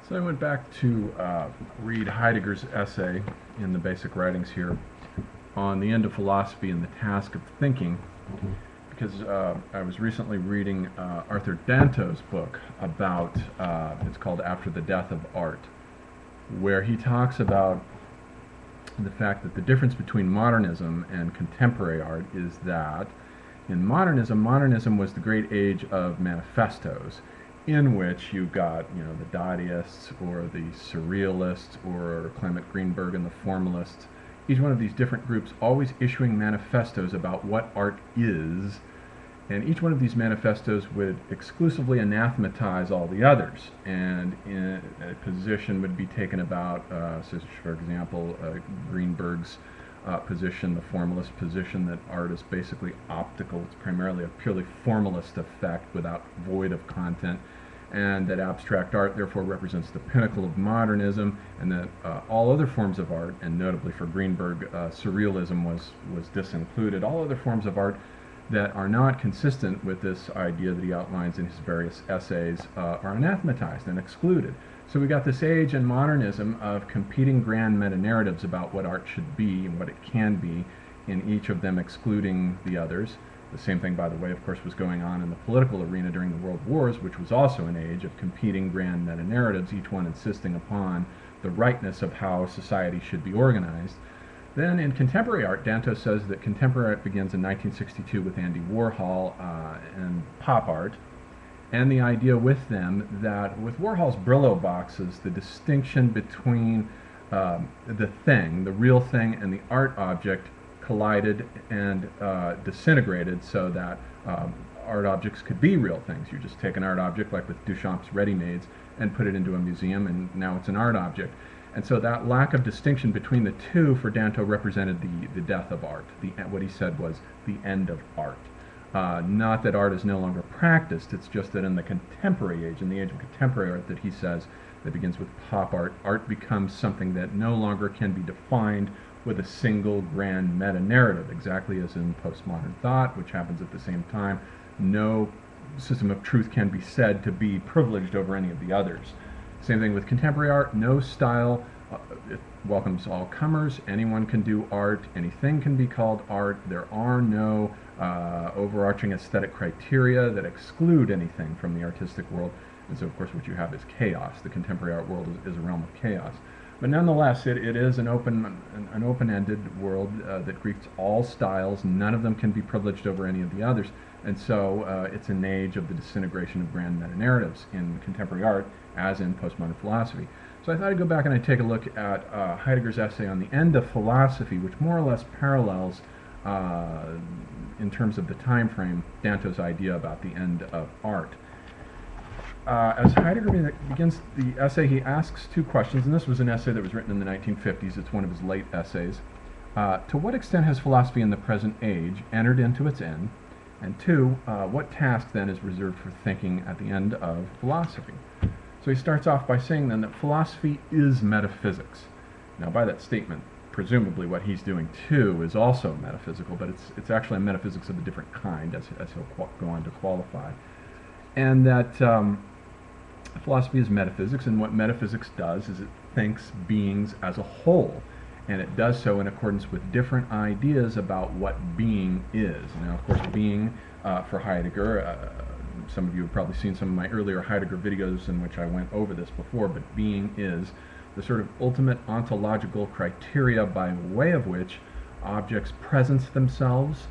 So I went back to read Heidegger's essay in the basic writings here on the end of philosophy and the task of thinking, because I was recently reading Arthur Danto's book about, it's called After the Death of Art, where he talks about the fact that the difference between modernism and contemporary art is that in modernism was the great age of manifestos, in which you've got, the Dadaists or the Surrealists or Clement Greenberg and the Formalists, each one of these different groups always issuing manifestos about what art is, and each one of these manifestos would exclusively anathematize all the others, and in a position would be taken about, so for example, Greenberg's position, the formalist position, that art is basically optical. It's primarily a purely formalist effect without void of content, and that abstract art therefore represents the pinnacle of modernism, and that all other forms of art, and notably for Greenberg, surrealism was disincluded, all other forms of art that are not consistent with this idea that he outlines in his various essays are anathematized and excluded. So we got this age in modernism of competing grand meta-narratives about what art should be and what it can be, in each of them excluding the others. The same thing, by the way, of course, was going on in the political arena during the World Wars, which was also an age of competing grand meta-narratives, each one insisting upon the rightness of how society should be organized. Then in contemporary art, Danto says that contemporary art begins in 1962 with Andy Warhol and pop art, and the idea with them that with Warhol's Brillo boxes, the distinction between the thing, the real thing, and the art object collided and disintegrated, so that art objects could be real things. You just take an art object, like with Duchamp's ready-mades, and put it into a museum, and now it's an art object. And so that lack of distinction between the two for Danto represented the death of art. What he said was the end of art. Not that art is no longer practiced, it's just that in the contemporary age, in the age of contemporary art that he says, that begins with pop art, art becomes something that no longer can be defined with a single grand meta-narrative, exactly as in postmodern thought, which happens at the same time. No system of truth can be said to be privileged over any of the others. Same thing with contemporary art. No style it welcomes all comers. Anyone can do art. Anything can be called art. There are no overarching aesthetic criteria that exclude anything from the artistic world. And so, of course, what you have is chaos. The contemporary art world is a realm of chaos. But nonetheless, it is an open-ended world that greets all styles. None of them can be privileged over any of the others. And so it's an age of the disintegration of grand meta-narratives in contemporary art, as in postmodern philosophy. So I thought I'd go back and I'd take a look at Heidegger's essay on the end of philosophy, which more or less parallels, in terms of the time frame, Danto's idea about the end of art. As Heidegger begins the essay, he asks two questions, and this was an essay that was written in the 1950s. It's one of his late essays. To what extent has philosophy in the present age entered into its end? And two, what task then is reserved for thinking at the end of philosophy? So he starts off by saying then that philosophy is metaphysics. Now, by that statement, presumably what he's doing too is also metaphysical, but it's actually a metaphysics of a different kind, as he'll go on to qualify. And that philosophy is metaphysics, and what metaphysics does is it thinks beings as a whole, and it does so in accordance with different ideas about what being is. Now, of course, being for Heidegger, some of you have probably seen some of my earlier Heidegger videos in which I went over this before, but being is the sort of ultimate ontological criteria by way of which objects presence themselves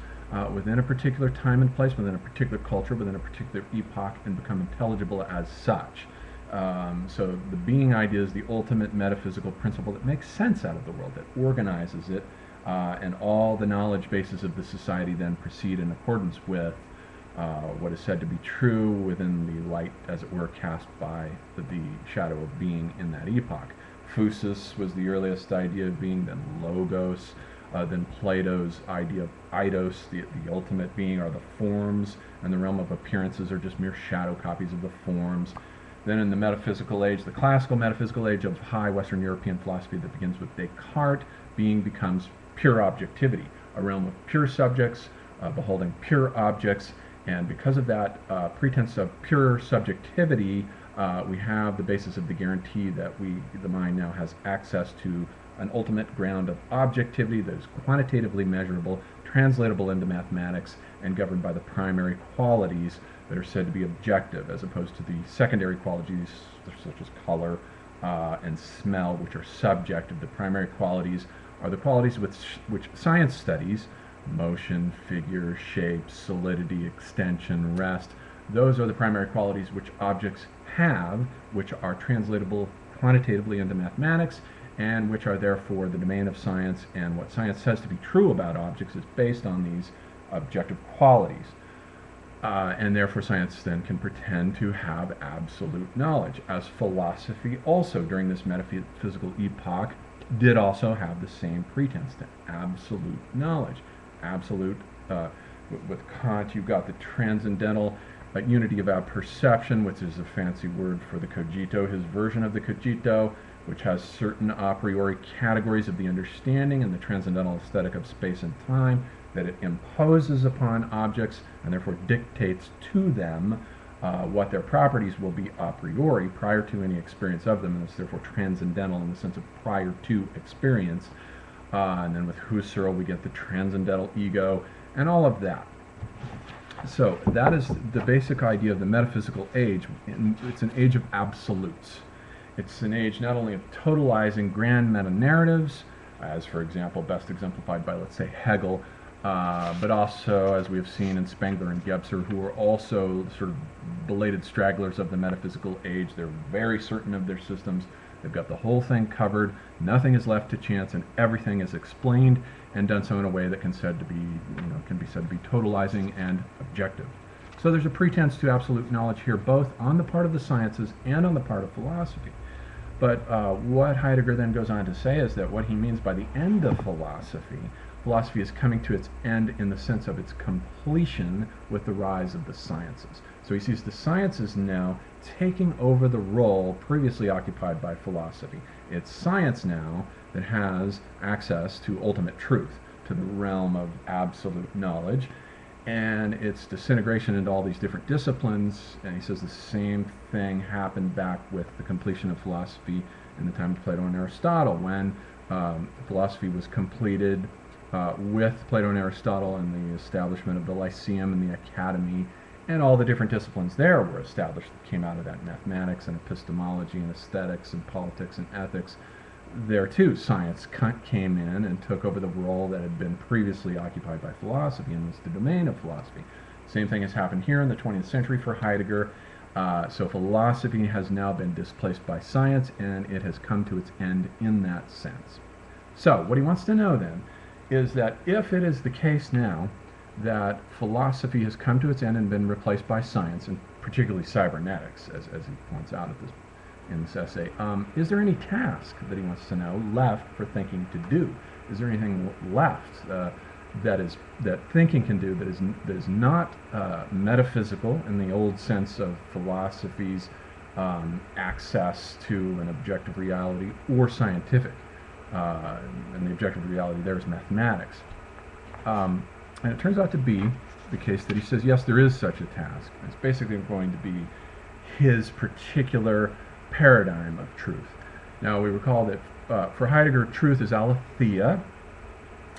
within a particular time and place, within a particular culture, within a particular epoch, and become intelligible as such. So the being idea is the ultimate metaphysical principle that makes sense out of the world, that organizes it, and all the knowledge bases of the society then proceed in accordance with what is said to be true within the light, as it were, cast by the shadow of being in that epoch. Phusis was the earliest idea of being, then logos, then Plato's idea of eidos, the ultimate being, are the forms, and the realm of appearances are just mere shadow copies of the forms. Then in the metaphysical age, the classical metaphysical age of high Western European philosophy that begins with Descartes, being becomes pure objectivity, a realm of pure subjects, beholding pure objects, and because of that pretense of pure subjectivity, We have the basis of the guarantee that the mind now has access to an ultimate ground of objectivity that is quantitatively measurable, translatable into mathematics, and governed by the primary qualities that are said to be objective, as opposed to the secondary qualities such as color and smell, which are subjective. The primary qualities are the qualities which science studies: motion, figure, shape, solidity, extension, rest. Those are the primary qualities which objects have, which are translatable quantitatively into mathematics, and which are therefore the domain of science, and what science says to be true about objects is based on these objective qualities. And therefore science then can pretend to have absolute knowledge, as philosophy also during this metaphysical epoch did also have the same pretense to absolute knowledge. Absolute, with Kant, you've got the transcendental unity about perception, which is a fancy word for the cogito, his version of the cogito, which has certain a priori categories of the understanding and the transcendental aesthetic of space and time that it imposes upon objects and therefore dictates to them what their properties will be a priori prior to any experience of them, and it's therefore transcendental in the sense of prior to experience. And then with Husserl we get the transcendental ego and all of that. So that is the basic idea of the metaphysical age. It's an age of absolutes. It's an age not only of totalizing grand meta-narratives, as for example best exemplified by, let's say, Hegel, but also, as we have seen in Spengler and Gebser, who are also sort of belated stragglers of the metaphysical age. They're very certain of their systems. They've got the whole thing covered. Nothing is left to chance, and everything is explained and done so in a way that can be said to be totalizing and objective. So there's a pretense to absolute knowledge here, both on the part of the sciences and on the part of philosophy. But what Heidegger then goes on to say is that what he means by the end of philosophy is coming to its end in the sense of its completion with the rise of the sciences. So he sees the sciences now taking over the role previously occupied by philosophy. It's science now that has access to ultimate truth, to the realm of absolute knowledge, and its disintegration into all these different disciplines. And he says the same thing happened back with the completion of philosophy in the time of Plato and Aristotle, when philosophy was completed with Plato and Aristotle and the establishment of the Lyceum and the Academy, and all the different disciplines there were established that came out of that: mathematics and epistemology and aesthetics and politics and ethics. There too, science came in and took over the role that had been previously occupied by philosophy and was the domain of philosophy. Same thing has happened here in the 20th century for Heidegger. So philosophy has now been displaced by science, and it has come to its end in that sense. So what he wants to know then is that if it is the case now that philosophy has come to its end and been replaced by science, and particularly cybernetics, as he points out in this essay, is there any task that he wants to know left for thinking to do? Is there anything left that thinking can do that is not metaphysical in the old sense of philosophy's access to an objective reality, or scientific? And the objective reality there is mathematics. And it turns out to be the case that he says, yes, there is such a task. It's basically going to be his particular paradigm of truth. Now, we recall that for Heidegger, truth is aletheia,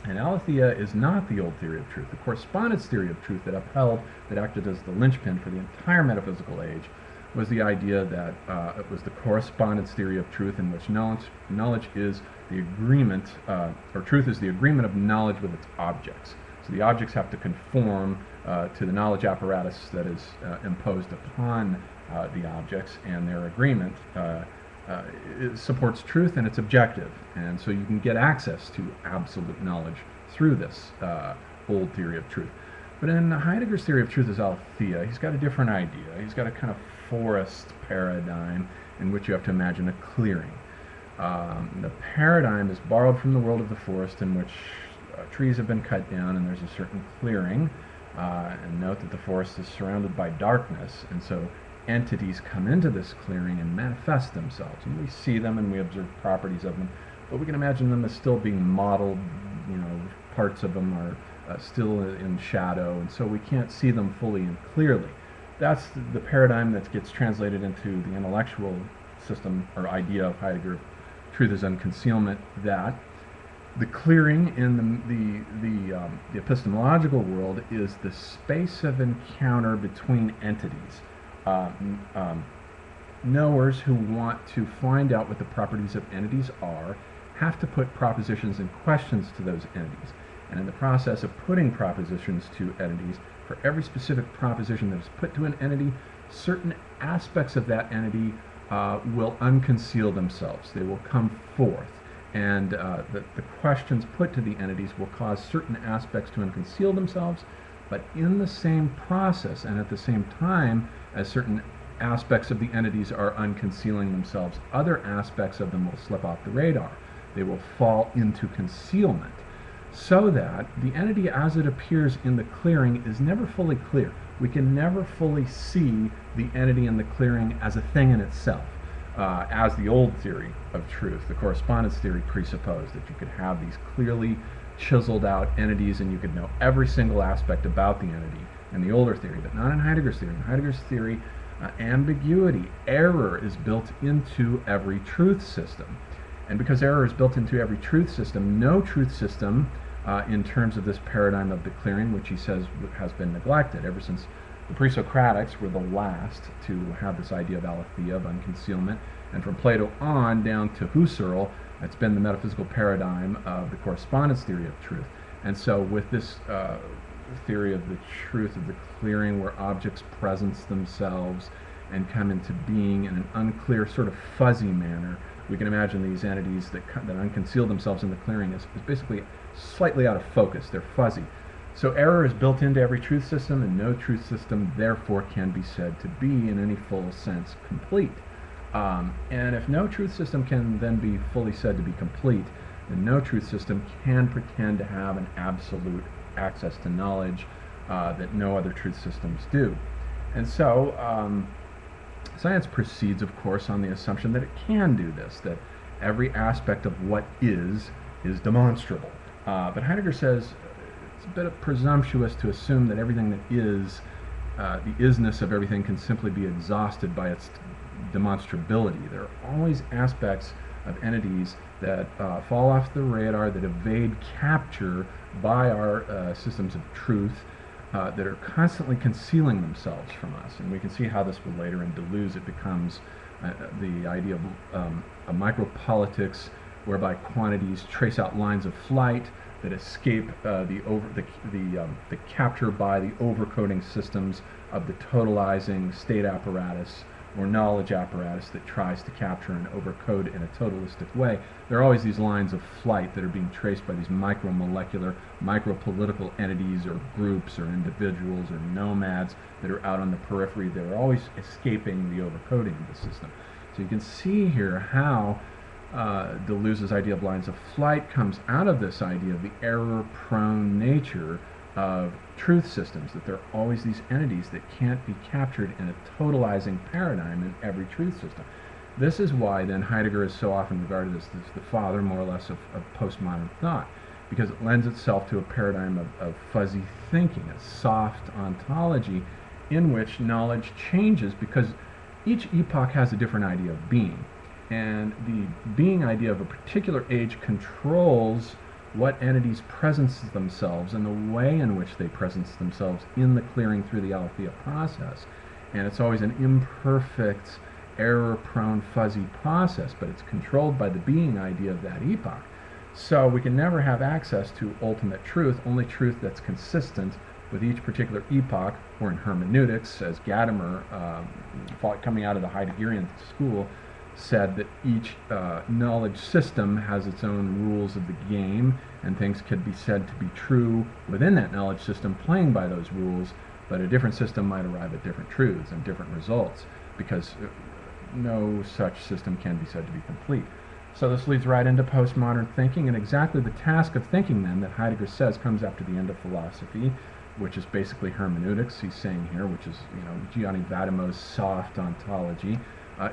and aletheia is not the old theory of truth. The correspondence theory of truth that upheld, that acted as the linchpin for the entire metaphysical age, was the idea that it was the correspondence theory of truth, in which knowledge is the agreement, or truth is the agreement of knowledge with its objects. So the objects have to conform to the knowledge apparatus that is imposed upon the objects, and their agreement it supports truth and it's objective. And so you can get access to absolute knowledge through this old theory of truth. But in Heidegger's theory of truth as aletheia, he's got a different idea. He's got a kind of forest paradigm in which you have to imagine a clearing. The paradigm is borrowed from the world of the forest, in which trees have been cut down and there's a certain clearing. And note that the forest is surrounded by darkness, and so entities come into this clearing and manifest themselves. And we see them and we observe properties of them, but we can imagine them as still being modeled. Parts of them are still in shadow, and so we can't see them fully and clearly. that's the paradigm that gets translated into the intellectual system or idea of Heidegger. Truth is unconcealment. That the clearing in the epistemological world is the space of encounter between entities. Knowers who want to find out what the properties of entities are have to put propositions and questions to those entities. And in the process of putting propositions to entities, for every specific proposition that is put to an entity, certain aspects of that entity will unconceal themselves. They will come forth. And the questions put to the entities will cause certain aspects to unconceal themselves, but in the same process and at the same time as certain aspects of the entities are unconcealing themselves, other aspects of them will slip off the radar. They will fall into concealment, so that the entity as it appears in the clearing is never fully clear. We can never fully see the entity in the clearing as a thing in itself, as the old theory of truth, the correspondence theory, presupposed that you could have these clearly chiseled out entities and you could know every single aspect about the entity in the older theory, but not in Heidegger's theory. In Heidegger's theory, ambiguity, error is built into every truth system. And because error is built into every truth system, no truth system in terms of this paradigm of the clearing, which he says has been neglected ever since the pre-Socratics were the last to have this idea of aletheia, of unconcealment, and from Plato on down to Husserl, it's been the metaphysical paradigm of the correspondence theory of truth. And so with this theory of the truth of the clearing, where objects presence themselves and come into being in an unclear, sort of fuzzy manner, we can imagine these entities that unconceal themselves in the clearing is basically slightly out of focus. They're fuzzy. So error is built into every truth system, and no truth system therefore can be said to be in any full sense complete. And if no truth system can then be fully said to be complete, then no truth system can pretend to have an absolute access to knowledge that no other truth systems do. And so science proceeds, of course, on the assumption that it can do this, that every aspect of what is demonstrable. But Heidegger says it's a bit presumptuous to assume that everything that is, the isness of everything can simply be exhausted by its demonstrability. There are always aspects of entities that fall off the radar, that evade capture by our systems of truth, that are constantly concealing themselves from us. And we can see how this will later in Deleuze, it becomes the idea of a micropolitics whereby quantities trace out lines of flight that escape the capture by the overcoding systems of the totalizing state apparatus or knowledge apparatus that tries to capture and overcode in a totalistic way. There are always these lines of flight that are being traced by these micromolecular, micropolitical entities or groups or individuals or nomads that are out on the periphery. They're always escaping the overcoding of the system. So you can see here how Deleuze's idea of lines of flight comes out of this idea of the error-prone nature of truth systems, that there are always these entities that can't be captured in a totalizing paradigm in every truth system. This is why then Heidegger is so often regarded as the father, more or less, of postmodern thought, because it lends itself to a paradigm of fuzzy thinking, a soft ontology in which knowledge changes because each epoch has a different idea of being. And the being idea of a particular age controls what entities presence themselves and the way in which they presence themselves in the clearing through the aletheia process. And it's always an imperfect, error-prone, fuzzy process, but it's controlled by the being idea of that epoch. So we can never have access to ultimate truth, only truth that's consistent with each particular epoch, or in hermeneutics, as Gadamer, coming out of the Heideggerian school, said that each knowledge system has its own rules of the game, and things could be said to be true within that knowledge system playing by those rules, but a different system might arrive at different truths and different results, because no such system can be said to be complete. So this leads right into postmodern thinking, and exactly the task of thinking then that Heidegger says comes after the end of philosophy, which is basically hermeneutics, he's saying here, which is, Gianni Vattimo's soft ontology,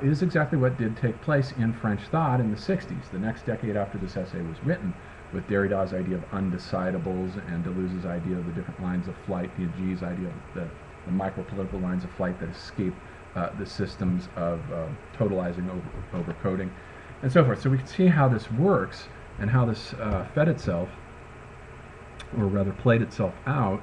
is exactly what did take place in French thought in the 60s, the next decade after this essay was written, with Derrida's idea of undecidables and Deleuze's idea of the different lines of flight, Piaget's idea of the the micro-political lines of flight that escape the systems of totalizing overcoding, and so forth. So we can see how this works and how this fed itself, or rather played itself out